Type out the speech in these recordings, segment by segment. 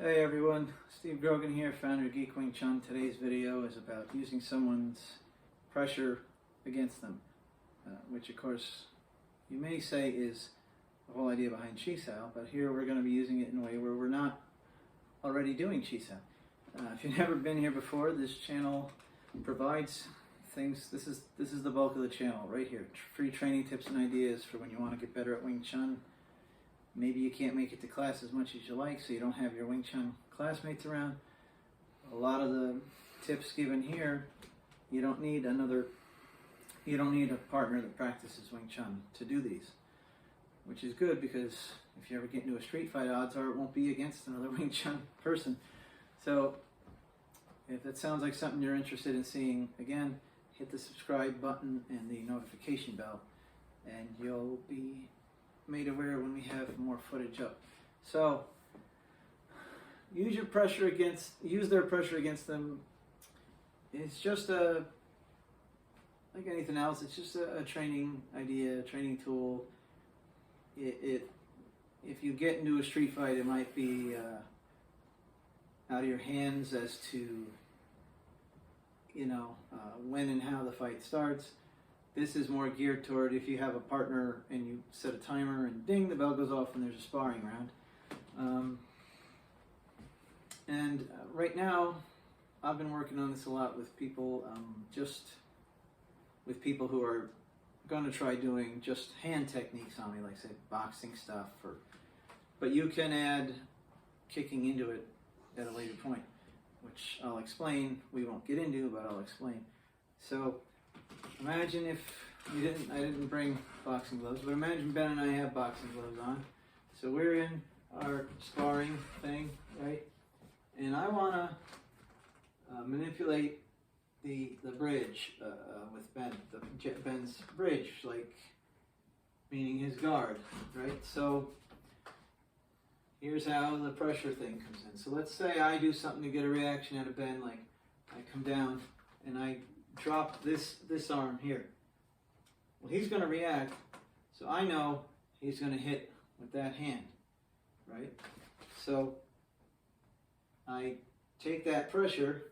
Hey everyone, Steve Grogan here, founder of Geekwingchun. Today's video is about using someone's pressure against them, which of course you may say is the whole idea behind Chisao, but here we're going to be using it in a way where we're not already doing Chisao. If you've never been here before, this channel provides things. This is the bulk of the channel right here. Free training tips and ideas for when you want to get better at Wing Chun. Maybe you can't make it to class as much as you like, so you don't have your Wing Chun classmates around. A lot of the tips given here, you don't need a partner that practices Wing Chun to do these, which is good because if you ever get into a street fight, odds are it won't be against another Wing Chun person. So if that sounds like something you're interested in seeing, again, hit the subscribe button and the notification bell, and you'll be made aware when we have more footage up. So use their pressure against them. It's just like anything else, it's just a training idea, a training tool. If you get into a street fight, it might be out of your hands as to when and how the fight starts. This is more geared toward if you have a partner and you set a timer and ding, the bell goes off and there's a sparring round. Right now, I've been working on this a lot with people, just with people who are going to try doing just hand techniques on me, like say boxing stuff, but you can add kicking into it at a later point, which I'll explain. We won't get into, but I'll explain. So imagine if I didn't bring boxing gloves, but imagine Ben and I have boxing gloves on. So we're in our sparring thing, right? And I want to manipulate the bridge with Ben, Ben's bridge, like meaning his guard, right? So here's how the pressure thing comes in. So let's say I do something to get a reaction out of Ben, like I come down and I drop this arm here. Well, he's going to react, so I know he's going to hit with that hand, right? So I take that pressure,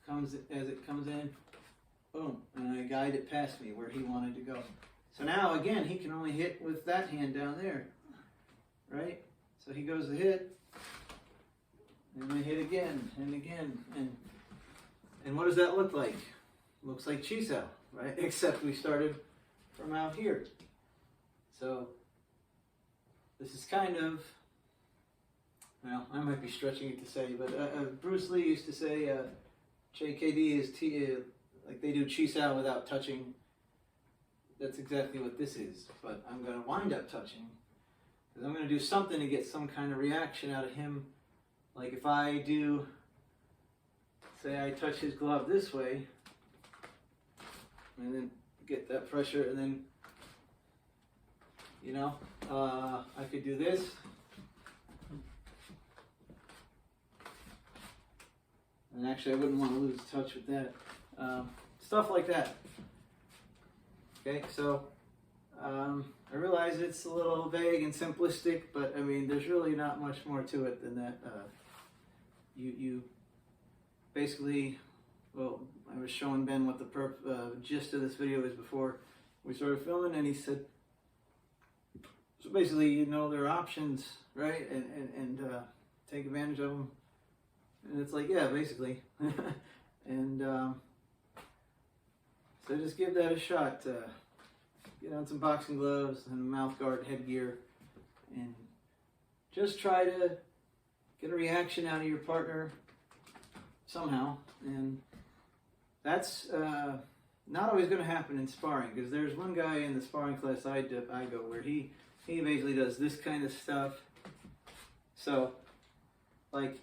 as it comes in, boom, and I guide it past me where he wanted to go. So now, again, he can only hit with that hand down there, right? So he goes to hit, and I hit again and again, and what does that look like? Looks like Chisao, right? Except we started from out here. So this is kind of, well, I might be stretching it to say, but Bruce Lee used to say JKD is like they do Chisao without touching. That's exactly what this is, but I'm going to wind up touching because I'm going to do something to get some kind of reaction out of him. Like if I do, say I touch his glove this way, and then get that pressure, and then, I could do this. And actually I wouldn't want to lose touch with that. Stuff like that. Okay, so I realize it's a little vague and simplistic, but I mean, there's really not much more to it than that. You basically, well, I was showing Ben what the gist of this video is before we started filming, and he said, so basically, there are options, right? And take advantage of them. And it's like, yeah, basically. And so just give that a shot. Get on some boxing gloves and a mouth guard headgear, and just try to get a reaction out of your partner somehow. And that's not always going to happen in sparring, because there's one guy in the sparring class I go where he basically does this kind of stuff. So, like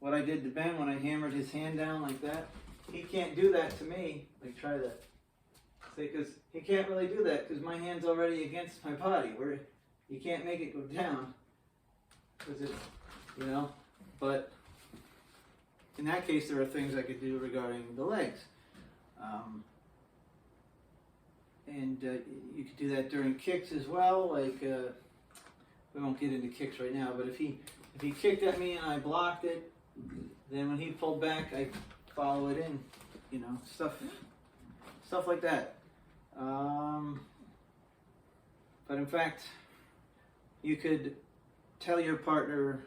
what I did to Ben when I hammered his hand down like that, he can't do that to me. Like, try that. Because he can't really do that because my hand's already against my body, where you can't make it go down. Because it's, but in that case, there are things I could do regarding the legs. And you could do that during kicks as well, like we won't get into kicks right now, but if he kicked at me and I blocked it, then when he pulled back, I follow it in, you know, stuff like that. But in fact, you could tell your partner,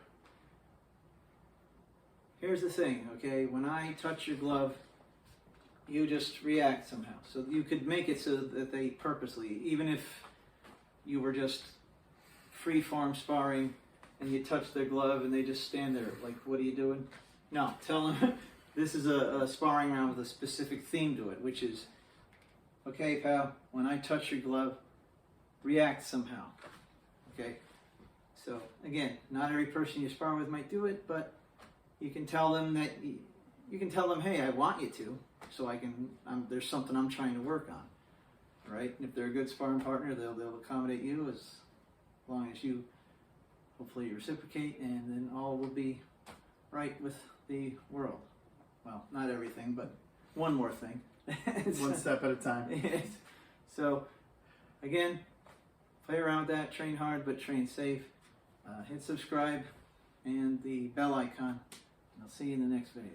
here's the thing, okay, when I touch your glove, you just react somehow. So you could make it so that they purposely, even if you were just free-form sparring and you touch their glove and they just stand there like, what are you doing? No, tell them this is a sparring round with a specific theme to it, which is, okay, pal, when I touch your glove, react somehow. Okay? So, again, not every person you spar with might do it, but you can tell them that, you can tell them, hey, I want you to, so there's something I'm trying to work on. Right? And if they're a good sparring partner, they'll accommodate you as long as you hopefully reciprocate, and then all will be right with the world. Well, not everything, but one more thing. One step at a time. So, again, play around with that, train hard, but train safe. Hit subscribe and the bell icon. I'll see you in the next video.